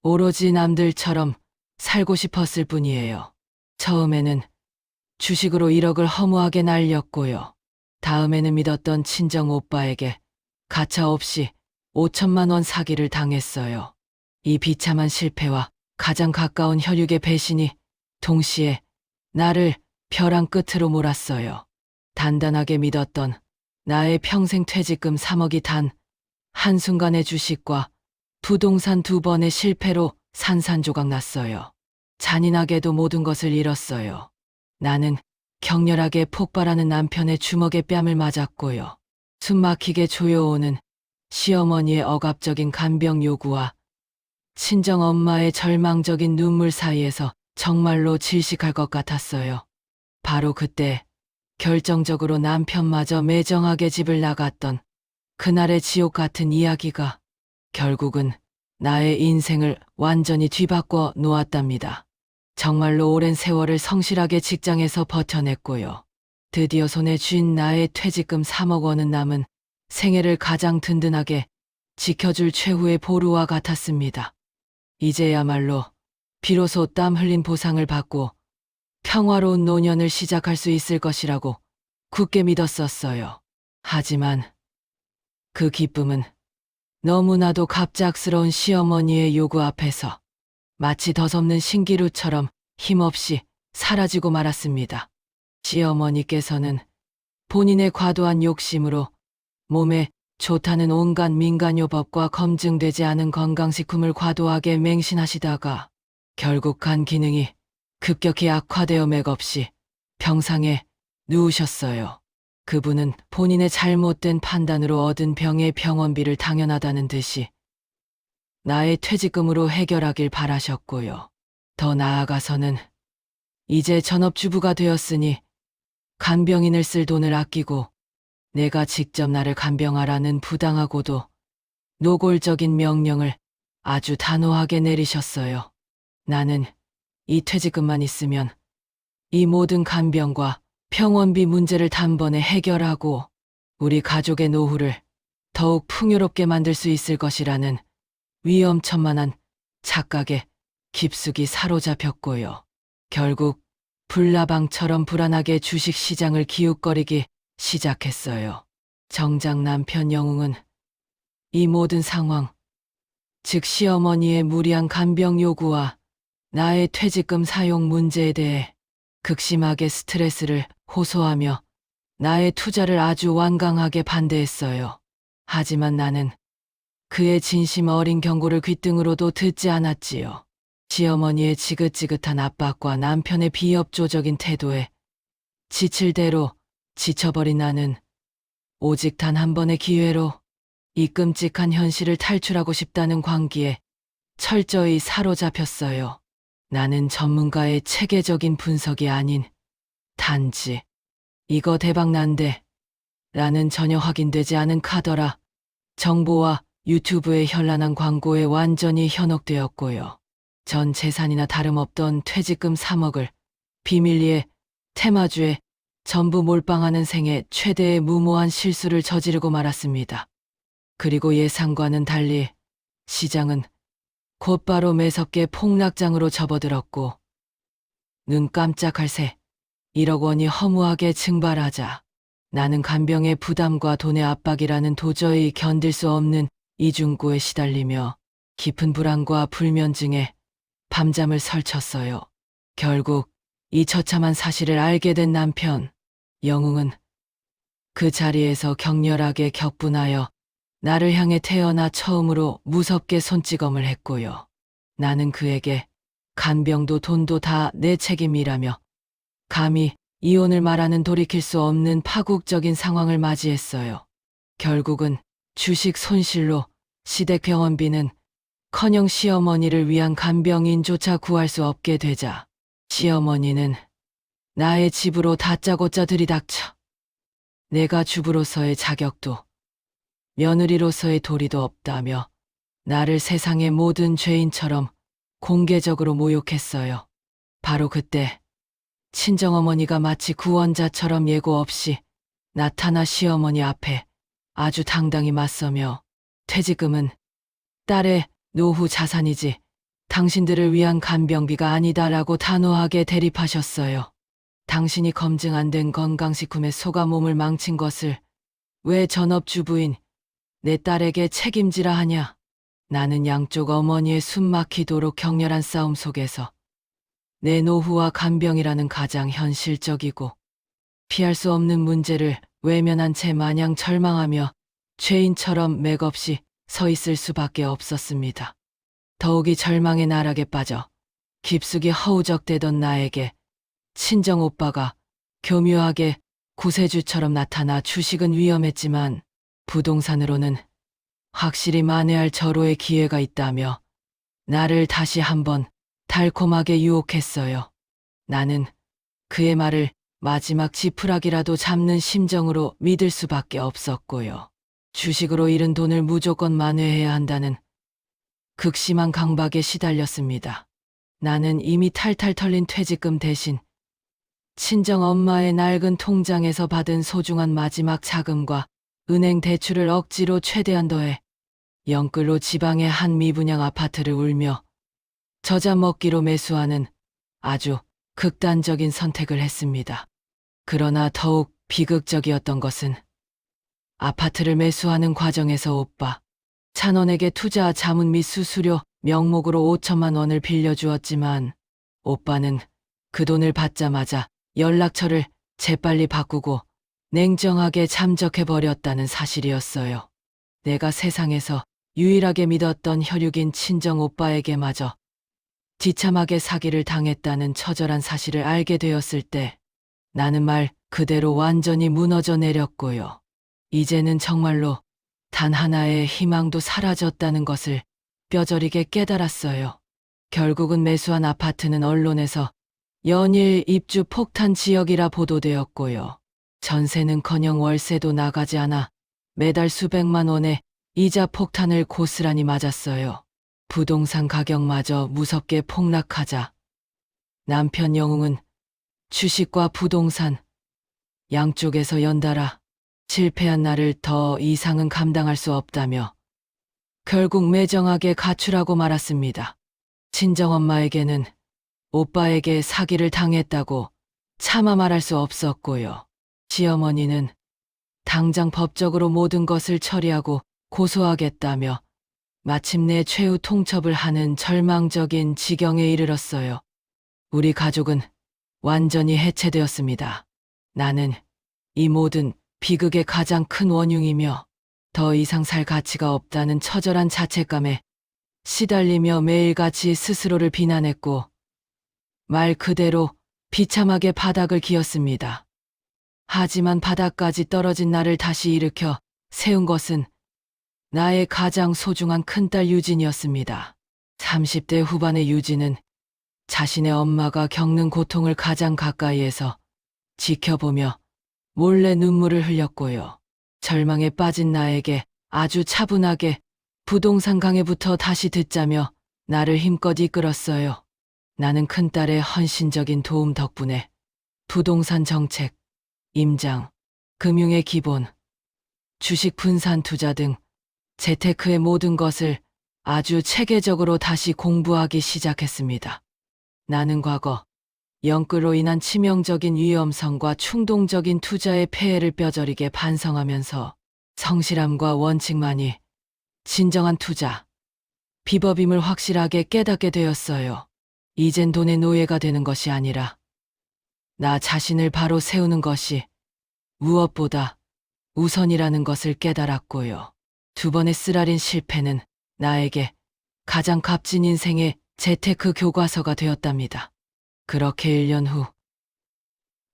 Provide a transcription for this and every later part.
오로지 남들처럼 살고 싶었을 뿐이에요. 처음에는 주식으로 1억을 허무하게 날렸고요. 다음에는 믿었던 친정 오빠에게 가차없이 5천만 원 사기를 당했어요. 이 비참한 실패와 가장 가까운 혈육의 배신이 동시에 나를 벼랑 끝으로 몰았어요. 단단하게 믿었던 나의 평생 퇴직금 3억이 단 한순간의 주식과 부동산 2번의 실패로 산산조각 났어요. 잔인하게도 모든 것을 잃었어요. 나는 격렬하게 폭발하는 남편의 주먹에 뺨을 맞았고요. 숨막히게 조여오는 시어머니의 억압적인 간병 요구와 친정엄마의 절망적인 눈물 사이에서 정말로 질식할 것 같았어요. 바로 그때 결정적으로 남편마저 매정하게 집을 나갔던 그날의 지옥 같은 이야기가 결국은 나의 인생을 완전히 뒤바꿔 놓았답니다. 정말로 오랜 세월을 성실하게 직장에서 버텨냈고요. 드디어 손에 쥔 나의 퇴직금 3억 원은 남은 생애를 가장 든든하게 지켜줄 최후의 보루와 같았습니다. 이제야말로 비로소 땀 흘린 보상을 받고 평화로운 노년을 시작할 수 있을 것이라고 굳게 믿었었어요. 하지만 그 기쁨은 너무나도 갑작스러운 시어머니의 요구 앞에서 마치 덧없는 신기루처럼 힘없이 사라지고 말았습니다. 시어머니께서는 본인의 과도한 욕심으로 몸에 좋다는 온갖 민간요법과 검증되지 않은 건강식품을 과도하게 맹신하시다가 결국 간 기능이 급격히 악화되어 맥없이 병상에 누우셨어요. 그분은 본인의 잘못된 판단으로 얻은 병의 병원비를 당연하다는 듯이 나의 퇴직금으로 해결하길 바라셨고요. 더 나아가서는 이제 전업주부가 되었으니 간병인을 쓸 돈을 아끼고 내가 직접 나를 간병하라는 부당하고도 노골적인 명령을 아주 단호하게 내리셨어요. 나는 이 퇴직금만 있으면 이 모든 간병과 병원비 문제를 단번에 해결하고 우리 가족의 노후를 더욱 풍요롭게 만들 수 있을 것이라는 위험천만한 착각에 깊숙이 사로잡혔고요. 결국 불나방처럼 불안하게 주식시장을 기웃거리기 시작했어요. 정작 남편 영웅은 이 모든 상황, 즉 시어머니의 무리한 간병 요구와 나의 퇴직금 사용 문제에 대해 극심하게 스트레스를 호소하며 나의 투자를 아주 완강하게 반대했어요. 하지만 나는 그의 진심 어린 경고를 귓등으로도 듣지 않았지요. 시어머니의 지긋지긋한 압박과 남편의 비협조적인 태도에 지칠 대로 지쳐버린 나는 오직 단 한 번의 기회로 이 끔찍한 현실을 탈출하고 싶다는 광기에 철저히 사로잡혔어요. 나는 전문가의 체계적인 분석이 아닌 단지 이거 대박난데 라는 전혀 확인되지 않은 카더라 정보와 유튜브의 현란한 광고에 완전히 현혹되었고요. 전 재산이나 다름없던 퇴직금 3억을 비밀리에 테마주에 전부 몰빵하는 생애 최대의 무모한 실수를 저지르고 말았습니다. 그리고 예상과는 달리 시장은 곧바로 매섭게 폭락장으로 접어들었고 눈 깜짝할 새 1억 원이 허무하게 증발하자 나는 간병의 부담과 돈의 압박이라는 도저히 견딜 수 없는 이중고에 시달리며 깊은 불안과 불면증에 밤잠을 설쳤어요. 결국 이 처참한 사실을 알게 된 남편 영웅은 그 자리에서 격렬하게 격분하여 나를 향해 태어나 처음으로 무섭게 손찌검을 했고요. 나는 그에게 간병도 돈도 다 내 책임이라며 감히 이혼을 말하는 돌이킬 수 없는 파국적인 상황을 맞이했어요. 결국은 주식 손실로 시댁 병원비는 커녕 시어머니를 위한 간병인조차 구할 수 없게 되자 시어머니는 나의 집으로 다짜고짜 들이닥쳐 내가 주부로서의 자격도 며느리로서의 도리도 없다며 나를 세상의 모든 죄인처럼 공개적으로 모욕했어요. 바로 그때 친정어머니가 마치 구원자처럼 예고 없이 나타나 시어머니 앞에 아주 당당히 맞서며 퇴직금은 딸의 노후 자산이지 당신들을 위한 간병비가 아니다라고 단호하게 대립하셨어요. 당신이 검증 안 된 건강식품에 속아 몸을 망친 것을 왜 전업주부인 내 딸에게 책임지라 하냐. 나는 양쪽 어머니의 숨 막히도록 격렬한 싸움 속에서 내 노후와 간병이라는 가장 현실적이고 피할 수 없는 문제를 외면한 채 마냥 절망하며 죄인처럼 맥없이 서 있을 수밖에 없었습니다. 더욱이 절망의 나락에 빠져 깊숙이 허우적대던 나에게 친정 오빠가 교묘하게 구세주처럼 나타나 주식은 위험했지만 부동산으로는 확실히 만회할 절호의 기회가 있다며 나를 다시 한번 달콤하게 유혹했어요. 나는 그의 말을 마지막 지푸라기라도 잡는 심정으로 믿을 수밖에 없었고요. 주식으로 잃은 돈을 무조건 만회해야 한다는 극심한 강박에 시달렸습니다. 나는 이미 탈탈 털린 퇴직금 대신 친정 엄마의 낡은 통장에서 받은 소중한 마지막 자금과 은행 대출을 억지로 최대한 더해 영끌로 지방의 한 미분양 아파트를 울며 저자 먹기로 매수하는 아주 극단적인 선택을 했습니다. 그러나 더욱 비극적이었던 것은 아파트를 매수하는 과정에서 오빠 찬원에게 투자 자문 및 수수료 명목으로 5천만 원을 빌려주었지만 오빠는 그 돈을 받자마자 연락처를 재빨리 바꾸고 냉정하게 잠적해버렸다는 사실이었어요. 내가 세상에서 유일하게 믿었던 혈육인 친정 오빠에게마저 비참하게 사기를 당했다는 처절한 사실을 알게 되었을 때 나는 말 그대로 완전히 무너져 내렸고요. 이제는 정말로 단 하나의 희망도 사라졌다는 것을 뼈저리게 깨달았어요. 결국은 매수한 아파트는 언론에서 연일 입주 폭탄 지역이라 보도되었고요. 전세는커녕 월세도 나가지 않아 매달 수백만 원의 이자 폭탄을 고스란히 맞았어요. 부동산 가격마저 무섭게 폭락하자 남편 영웅은 주식과 부동산 양쪽에서 연달아 실패한 나를 더 이상은 감당할 수 없다며 결국 매정하게 가출하고 말았습니다. 친정엄마에게는 오빠에게 사기를 당했다고 차마 말할 수 없었고요. 시어머니는 당장 법적으로 모든 것을 처리하고 고소하겠다며 마침내 최후 통첩을 하는 절망적인 지경에 이르렀어요. 우리 가족은 완전히 해체되었습니다. 나는 이 모든 비극의 가장 큰 원흉이며 더 이상 살 가치가 없다는 처절한 자책감에 시달리며 매일같이 스스로를 비난했고 말 그대로 비참하게 바닥을 기었습니다. 하지만 바닥까지 떨어진 나를 다시 일으켜 세운 것은 나의 가장 소중한 큰딸 유진이었습니다. 30대 후반의 유진은 자신의 엄마가 겪는 고통을 가장 가까이에서 지켜보며 몰래 눈물을 흘렸고요. 절망에 빠진 나에게 아주 차분하게 부동산 강의부터 다시 듣자며 나를 힘껏 이끌었어요. 나는 큰딸의 헌신적인 도움 덕분에 부동산 정책, 임장, 금융의 기본, 주식 분산 투자 등 재테크의 모든 것을 아주 체계적으로 다시 공부하기 시작했습니다. 나는 과거 영끌로 인한 치명적인 위험성과 충동적인 투자의 폐해를 뼈저리게 반성하면서 성실함과 원칙만이 진정한 투자, 비법임을 확실하게 깨닫게 되었어요. 이젠 돈의 노예가 되는 것이 아니라 나 자신을 바로 세우는 것이 무엇보다 우선이라는 것을 깨달았고요. 두 번의 쓰라린 실패는 나에게 가장 값진 인생의 재테크 교과서가 되었답니다. 그렇게 1년 후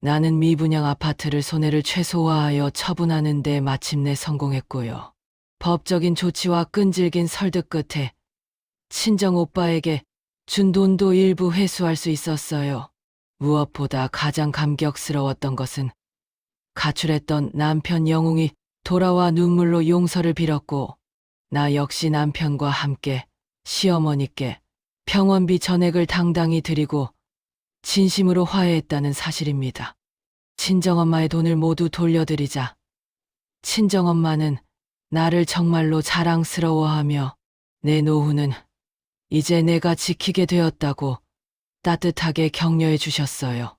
나는 미분양 아파트를 손해를 최소화하여 처분하는 데 마침내 성공했고요. 법적인 조치와 끈질긴 설득 끝에 친정 오빠에게 준 돈도 일부 회수할 수 있었어요. 무엇보다 가장 감격스러웠던 것은 가출했던 남편 영웅이 돌아와 눈물로 용서를 빌었고 나 역시 남편과 함께 시어머니께 병원비 전액을 당당히 드리고 진심으로 화해했다는 사실입니다. 친정엄마의 돈을 모두 돌려드리자 친정엄마는 나를 정말로 자랑스러워하며 내 노후는 이제 내가 지키게 되었다고 따뜻하게 격려해 주셨어요.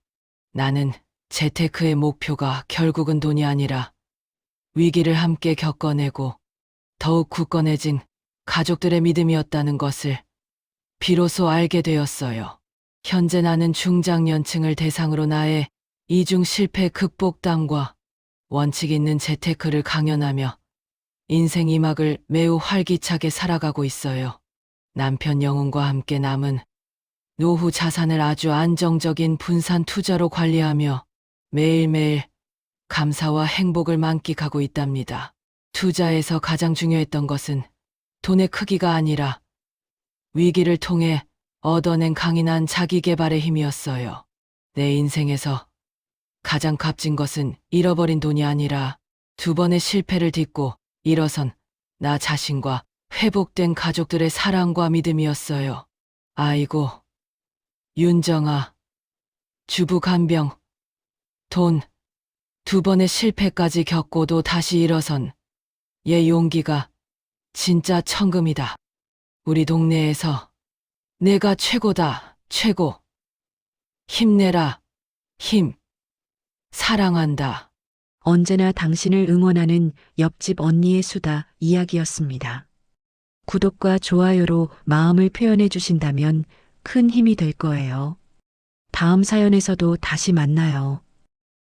나는 재테크의 목표가 결국은 돈이 아니라 위기를 함께 겪어내고 더욱 굳건해진 가족들의 믿음이었다는 것을 비로소 알게 되었어요. 현재 나는 중장년층을 대상으로 나의 이중 실패 극복담과 원칙 있는 재테크를 강연하며 인생 2막을 매우 활기차게 살아가고 있어요. 남편 영훈과 함께 남은 노후 자산을 아주 안정적인 분산 투자로 관리하며 매일매일 감사와 행복을 만끽하고 있답니다. 투자에서 가장 중요했던 것은 돈의 크기가 아니라 위기를 통해 얻어낸 강인한 자기계발의 힘이었어요. 내 인생에서 가장 값진 것은 잃어버린 돈이 아니라 2번의 실패를 딛고 일어선 나 자신과 회복된 가족들의 사랑과 믿음이었어요. 아이고, 윤정아, 주부 간병, 돈, 2번의 실패까지 겪고도 다시 일어선 얘 용기가 진짜 천금이다. 우리 동네에서 내가 최고다, 최고. 힘내라, 힘. 사랑한다. 언제나 당신을 응원하는 옆집 언니의 수다 이야기였습니다. 구독과 좋아요로 마음을 표현해 주신다면 큰 힘이 될 거예요. 다음 사연에서도 다시 만나요.